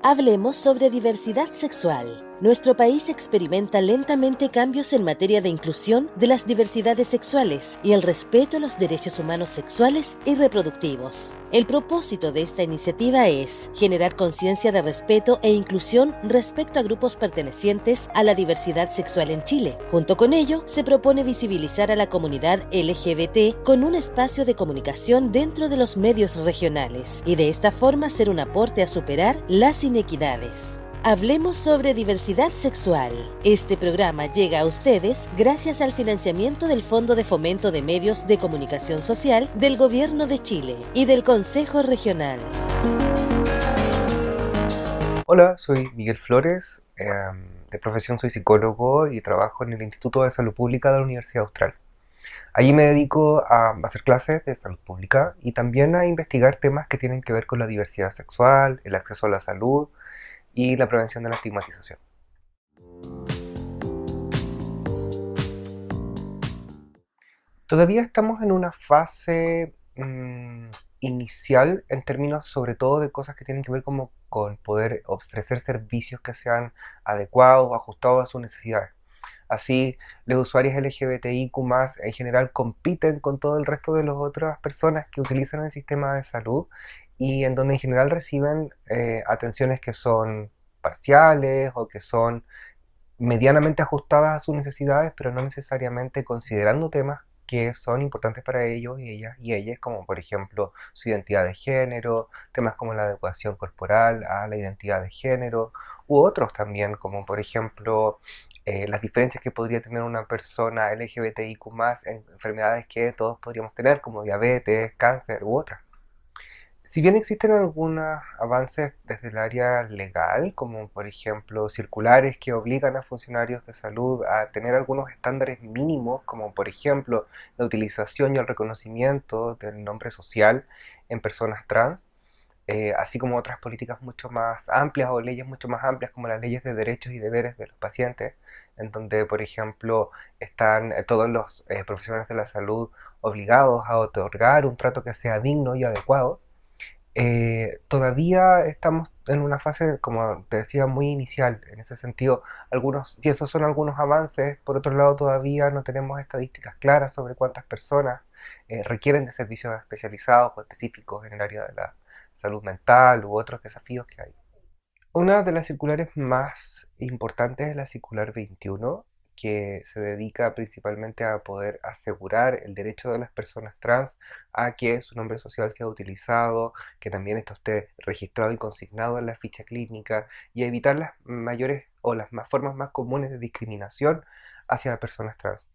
Hablemos sobre diversidad sexual. Nuestro país experimenta lentamente cambios en materia de inclusión de las diversidades sexuales y el respeto a los derechos humanos sexuales y reproductivos. El propósito de esta iniciativa es generar conciencia de respeto e inclusión respecto a grupos pertenecientes a la diversidad sexual en Chile. Junto con ello, se propone visibilizar a la comunidad LGBT con un espacio de comunicación dentro de los medios regionales y de esta forma ser un aporte a superar las inequidades. Hablemos sobre diversidad sexual. Este programa llega a ustedes gracias al financiamiento del Fondo de Fomento de Medios de Comunicación Social del Gobierno de Chile y del Consejo Regional. Hola, soy Miguel Flores, de profesión soy psicólogo y trabajo en el Instituto de Salud Pública de la Universidad Austral. Allí me dedico a hacer clases de salud pública y también a investigar temas que tienen que ver con la diversidad sexual, el acceso a la salud y la prevención de la estigmatización. Todavía estamos en una fase inicial en términos sobre todo de cosas que tienen que ver como con poder ofrecer servicios que sean adecuados o ajustados a sus necesidades. Así, los usuarios LGBTIQ+, en general compiten con todo el resto de las otras personas que utilizan el sistema de salud y en donde en general reciben atenciones que son parciales o que son medianamente ajustadas a sus necesidades, pero no necesariamente considerando temas que son importantes para ellos y ellas, como por ejemplo su identidad de género, temas como la adecuación corporal a la identidad de género, u otros también, como por ejemplo las diferencias que podría tener una persona LGBTIQ+, en enfermedades que todos podríamos tener, como diabetes, cáncer u otras. Si bien existen algunos avances desde el área legal, como por ejemplo circulares que obligan a funcionarios de salud a tener algunos estándares mínimos, como por ejemplo la utilización y el reconocimiento del nombre social en personas trans, así como otras políticas mucho más amplias o leyes mucho más amplias como las leyes de derechos y deberes de los pacientes, en donde por ejemplo están todos los profesionales de la salud obligados a otorgar un trato que sea digno y adecuado. Todavía estamos en una fase, como te decía, muy inicial. En ese sentido, y esos son algunos avances, por otro lado todavía no tenemos estadísticas claras sobre cuántas personas requieren de servicios especializados o específicos en el área de la salud mental u otros desafíos que hay. Una de las circulares más importantes es la circular 21, que se dedica principalmente a poder asegurar el derecho de las personas trans a que su nombre social quede utilizado, que también esto esté registrado y consignado en la ficha clínica y evitar las mayores o las formas más comunes de discriminación hacia las personas trans.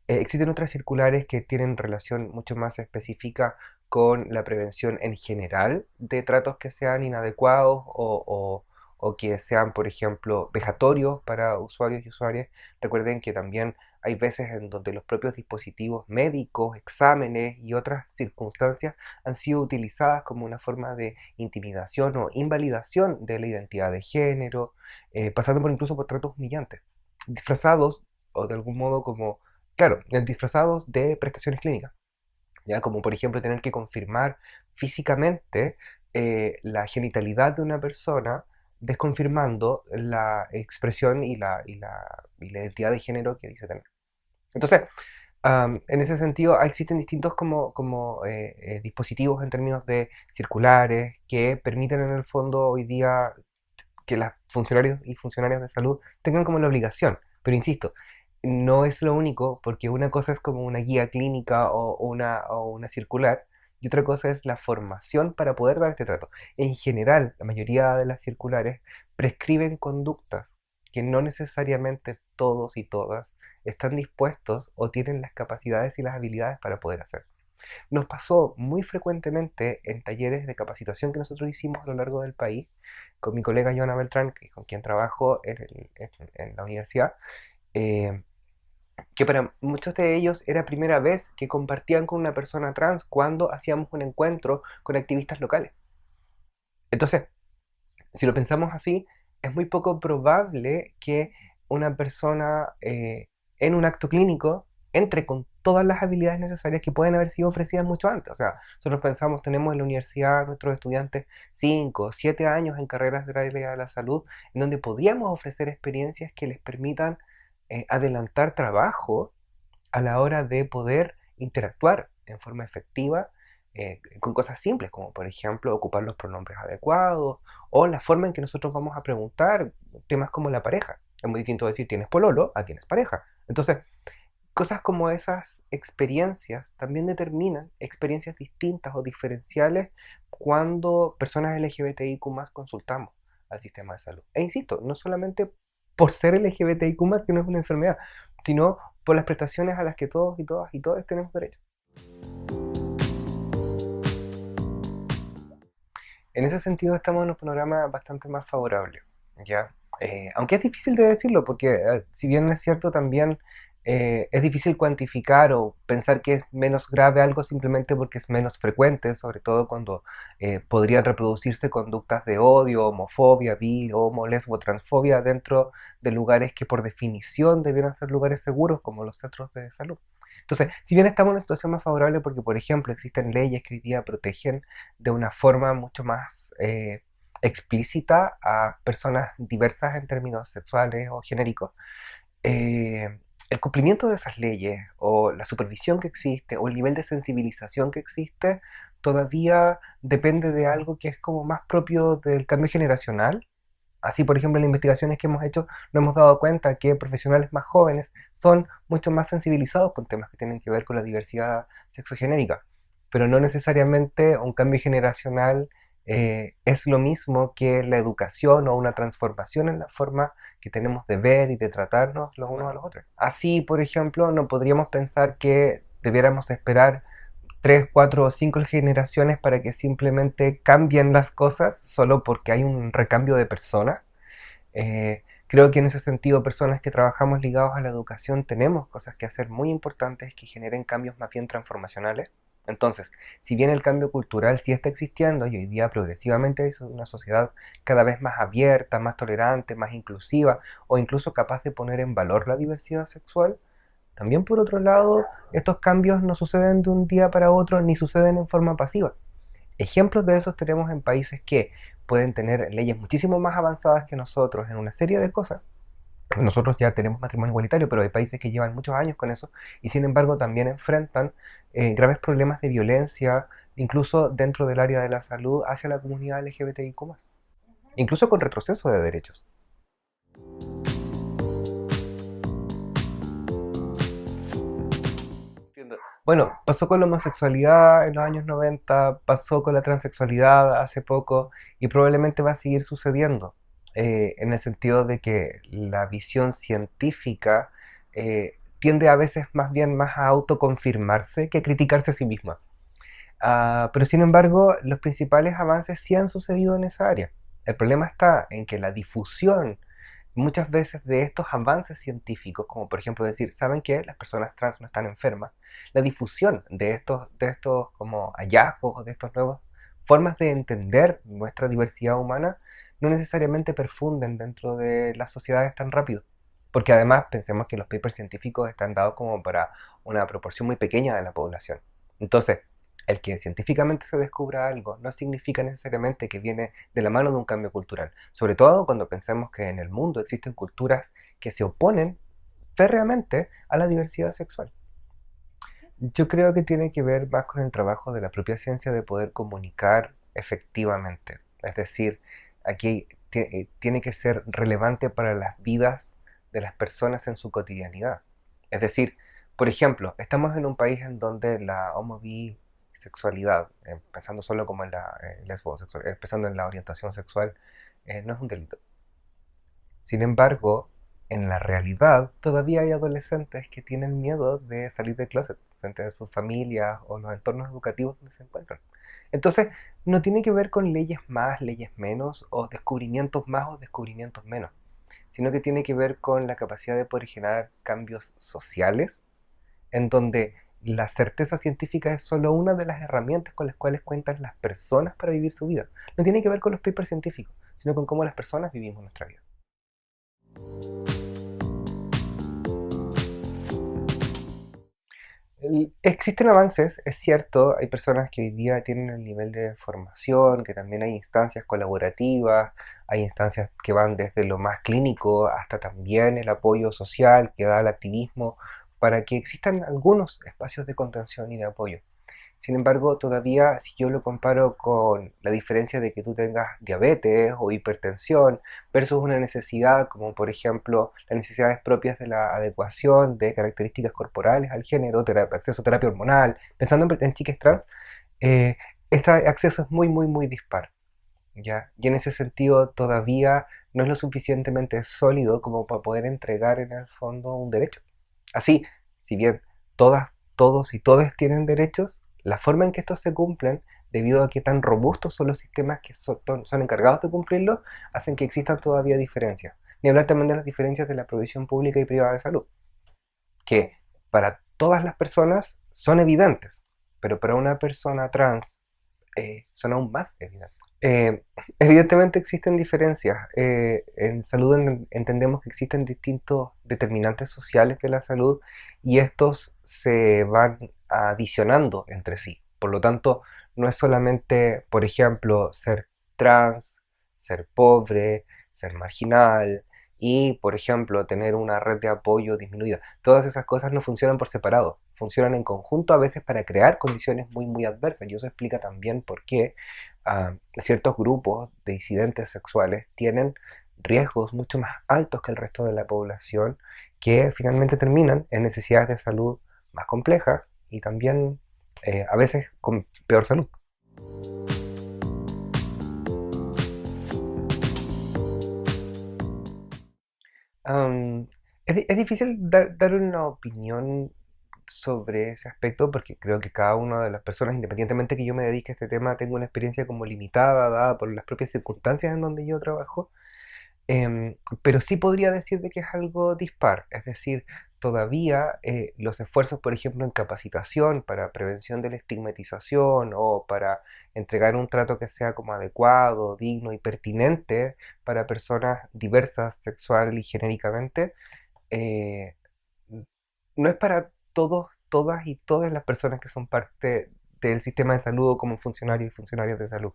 Existen otras circulares que tienen relación mucho más específica con la prevención en general de tratos que sean inadecuados o que sean, por ejemplo, vejatorios para usuarios y usuarias. Recuerden que también hay veces en donde los propios dispositivos médicos, exámenes y otras circunstancias han sido utilizadas como una forma de intimidación o invalidación de la identidad de género, pasando por incluso por tratos humillantes, disfrazados o de algún modo como, claro, disfrazados de prestaciones clínicas. ¿Ya? Como por ejemplo tener que confirmar físicamente la genitalidad de una persona, desconfirmando la expresión y la identidad de género que dice tener. Entonces, en ese sentido, existen distintos dispositivos en términos de circulares que permiten en el fondo hoy día que los funcionarios y funcionarias de salud tengan como la obligación. Pero insisto, no es lo único, porque una cosa es como una guía clínica o una circular, y otra cosa es la formación para poder dar este trato. En general, la mayoría de las circulares prescriben conductas que no necesariamente todos y todas están dispuestos o tienen las capacidades y las habilidades para poder hacer. Nos pasó muy frecuentemente en talleres de capacitación que nosotros hicimos a lo largo del país con mi colega Joana Beltrán, con quien trabajo en la universidad, eh, que para muchos de ellos era primera vez que compartían con una persona trans cuando hacíamos un encuentro con activistas locales. Entonces, si lo pensamos así, es muy poco probable que una persona en un acto clínico entre con todas las habilidades necesarias que pueden haber sido ofrecidas mucho antes. O sea, nosotros pensamos, tenemos en la universidad nuestros estudiantes 5, 7 años en carreras del área de la salud, en donde podríamos ofrecer experiencias que les permitan adelantar trabajo a la hora de poder interactuar en forma efectiva con cosas simples, como por ejemplo ocupar los pronombres adecuados o la forma en que nosotros vamos a preguntar temas como la pareja. Es muy distinto decir tienes pololo a tienes pareja. Entonces, cosas como esas experiencias también determinan experiencias distintas o diferenciales cuando personas LGBTIQ más consultamos al sistema de salud. E insisto, no solamente por ser LGBTIQ más, que no es una enfermedad, sino por las prestaciones a las que todos y todas y todos tenemos derecho. En ese sentido estamos en un panorama bastante más favorable, ¿ya? Aunque es difícil de decirlo, porque si bien es cierto también es difícil cuantificar o pensar que es menos grave algo simplemente porque es menos frecuente, sobre todo cuando podrían reproducirse conductas de odio, homofobia, bi, homo, lesbo, transfobia dentro de lugares que por definición debieran ser lugares seguros como los centros de salud. Entonces, si bien estamos en una situación más favorable porque, por ejemplo, existen leyes que hoy día protegen de una forma mucho más explícita a personas diversas en términos sexuales o genéricos, el cumplimiento de esas leyes o la supervisión que existe o el nivel de sensibilización que existe todavía depende de algo que es como más propio del cambio generacional. Así, por ejemplo, en las investigaciones que hemos hecho, nos hemos dado cuenta que profesionales más jóvenes son mucho más sensibilizados con temas que tienen que ver con la diversidad sexogenérica, pero no necesariamente un cambio generacional es lo mismo que la educación o una transformación en la forma que tenemos de ver y de tratarnos los unos a los otros. Así, por ejemplo, no podríamos pensar que debiéramos esperar 3, 4 o 5 generaciones para que simplemente cambien las cosas solo porque hay un recambio de personas. Creo que en ese sentido, personas que trabajamos ligados a la educación tenemos cosas que hacer muy importantes que generen cambios más bien transformacionales. Entonces, si bien el cambio cultural sí está existiendo y hoy día progresivamente es una sociedad cada vez más abierta, más tolerante, más inclusiva o incluso capaz de poner en valor la diversidad sexual, también por otro lado, estos cambios no suceden de un día para otro ni suceden en forma pasiva. Ejemplos de esos tenemos en países que pueden tener leyes muchísimo más avanzadas que nosotros en una serie de cosas. Nosotros ya tenemos matrimonio igualitario, pero hay países que llevan muchos años con eso y sin embargo también enfrentan graves problemas de violencia, incluso dentro del área de la salud, hacia la comunidad LGBTIQ+, incluso con retroceso de derechos. Bueno, pasó con la homosexualidad en los años 90, pasó con la transexualidad hace poco y probablemente va a seguir sucediendo, en el sentido de que la visión científica tiende a veces más bien más a autoconfirmarse que a criticarse a sí misma. Pero sin embargo, los principales avances sí han sucedido en esa área. El problema está en que la difusión muchas veces de estos avances científicos, como por ejemplo decir, ¿saben qué? Las personas trans no están enfermas. La difusión de estos como hallazgos o de estas nuevas formas de entender nuestra diversidad humana no necesariamente perfunden dentro de las sociedades tan rápido. Porque además pensemos que los papers científicos están dados como para una proporción muy pequeña de la población. Entonces, el que científicamente se descubra algo no significa necesariamente que viene de la mano de un cambio cultural, sobre todo cuando pensemos que en el mundo existen culturas que se oponen férreamente a la diversidad sexual. Yo creo que tiene que ver más con el trabajo de la propia ciencia de poder comunicar efectivamente. Es decir, aquí tiene que ser relevante para las vidas de las personas en su cotidianidad. Es decir, por ejemplo, estamos en un país en donde la homosexualidad, empezando solo como en la lesbosexual, empezando en la orientación sexual, no es un delito. Sin embargo, en la realidad todavía hay adolescentes que tienen miedo de salir del closet frente a sus familias o los entornos educativos donde se encuentran. Entonces, no tiene que ver con leyes más, leyes menos, o descubrimientos más o descubrimientos menos, sino que tiene que ver con la capacidad de poder generar cambios sociales, en donde la certeza científica es solo una de las herramientas con las cuales cuentan las personas para vivir su vida. No tiene que ver con los papers científicos, sino con cómo las personas vivimos nuestra vida. Existen avances, es cierto, hay personas que hoy día tienen el nivel de formación, que también hay instancias colaborativas, hay instancias que van desde lo más clínico hasta también el apoyo social que da el activismo, para que existan algunos espacios de contención y de apoyo. Sin embargo, todavía si yo lo comparo con la diferencia de que tú tengas diabetes o hipertensión versus una necesidad como por ejemplo las necesidades propias de la adecuación de características corporales al género, acceso a terapia hormonal, pensando en chicas trans, eh, este acceso es muy, muy, muy dispar. ¿Ya? Y en ese sentido todavía no es lo suficientemente sólido como para poder entregar en el fondo un derecho. Así, si bien todos y todas tienen derechos, la forma en que estos se cumplen, debido a que tan robustos son los sistemas que son encargados de cumplirlos, hacen que existan todavía diferencias. Ni hablar también de las diferencias de la provisión pública y privada de salud, que para todas las personas son evidentes, pero para una persona trans son aún más evidentes. Evidentemente existen diferencias. En salud entendemos que existen distintos determinantes sociales de la salud y estos se van adicionando entre sí. Por lo tanto, no es solamente, por ejemplo, ser trans, ser pobre, ser marginal y, por ejemplo, tener una red de apoyo disminuida. Todas esas cosas no funcionan por separado, funcionan en conjunto a veces para crear condiciones muy, muy adversas. Y eso explica también por qué ciertos grupos de disidentes sexuales tienen riesgos mucho más altos que el resto de la población, que finalmente terminan en necesidades de salud más complejas y también a veces con peor salud. Am, es difícil dar una opinión sobre ese aspecto porque creo que cada una de las personas, independientemente que yo me dedique a este tema, tengo una experiencia como limitada, dada por las propias circunstancias en donde yo trabajo. Pero sí podría decir de que es algo dispar, es decir, todavía los esfuerzos, por ejemplo, en capacitación para prevención de la estigmatización o para entregar un trato que sea como adecuado, digno y pertinente para personas diversas sexual y genéricamente, eh, no es para todos, todas y todas las personas que son parte del sistema de salud o como funcionarios y funcionarias de salud.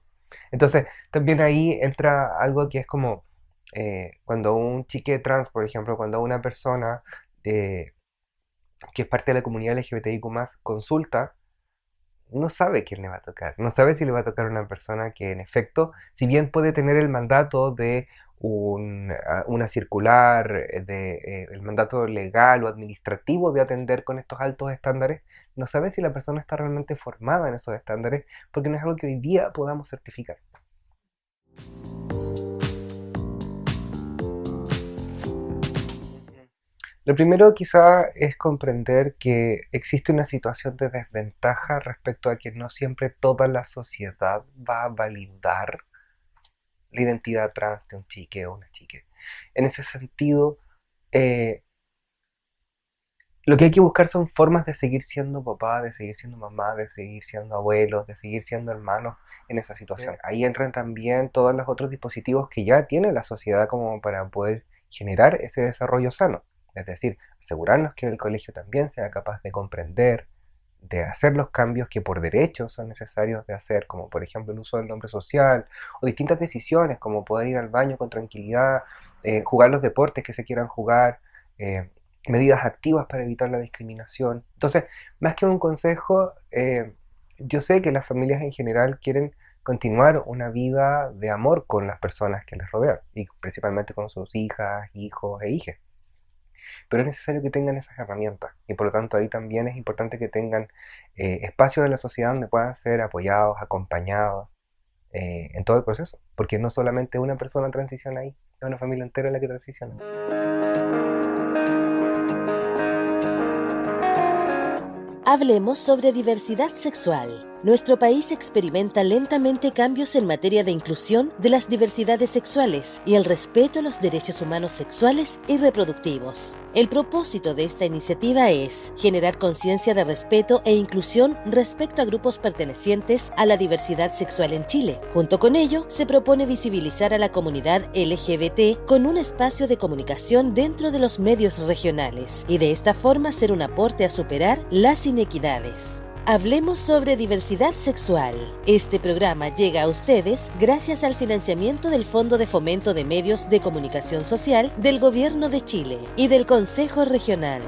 Entonces, también ahí entra algo que es como cuando un chique trans, por ejemplo, cuando una persona eh, que es parte de la comunidad LGBTIQ+, consulta, no sabe quién le va a tocar, no sabe si le va a tocar una persona que en efecto, si bien puede tener el mandato de una circular, el mandato legal o administrativo de atender con estos altos estándares, no sabe si la persona está realmente formada en esos estándares, porque no es algo que hoy día podamos certificar. Lo primero quizá es comprender que existe una situación de desventaja respecto a que no siempre toda la sociedad va a validar la identidad trans de un chique o una chique. En ese sentido, eh, lo que hay que buscar son formas de seguir siendo papá, de seguir siendo mamá, de seguir siendo abuelos, de seguir siendo hermanos en esa situación. Ahí entran también todos los otros dispositivos que ya tiene la sociedad como para poder generar ese desarrollo sano. Es decir, asegurarnos que el colegio también sea capaz de comprender, de hacer los cambios que por derecho son necesarios de hacer, como por ejemplo el uso del nombre social, o distintas decisiones como poder ir al baño con tranquilidad, jugar los deportes que se quieran jugar, eh, medidas activas para evitar la discriminación. Entonces, más que un consejo, yo sé que las familias en general quieren continuar una vida de amor con las personas que les rodean, y principalmente con sus hijas, hijos e hijas. Pero es necesario que tengan esas herramientas y por lo tanto ahí también es importante que tengan espacios de la sociedad donde puedan ser apoyados, acompañados en todo el proceso, porque no solamente una persona transiciona ahí, es una familia entera la que transiciona. Hablemos sobre diversidad sexual. Nuestro país experimenta lentamente cambios en materia de inclusión de las diversidades sexuales y el respeto a los derechos humanos sexuales y reproductivos. El propósito de esta iniciativa es generar conciencia de respeto e inclusión respecto a grupos pertenecientes a la diversidad sexual en Chile. Junto con ello, se propone visibilizar a la comunidad LGBT con un espacio de comunicación dentro de los medios regionales y de esta forma ser un aporte a superar las inequidades. Hablemos sobre diversidad sexual. Este programa llega a ustedes gracias al financiamiento del Fondo de Fomento de Medios de Comunicación Social del Gobierno de Chile y del Consejo Regional.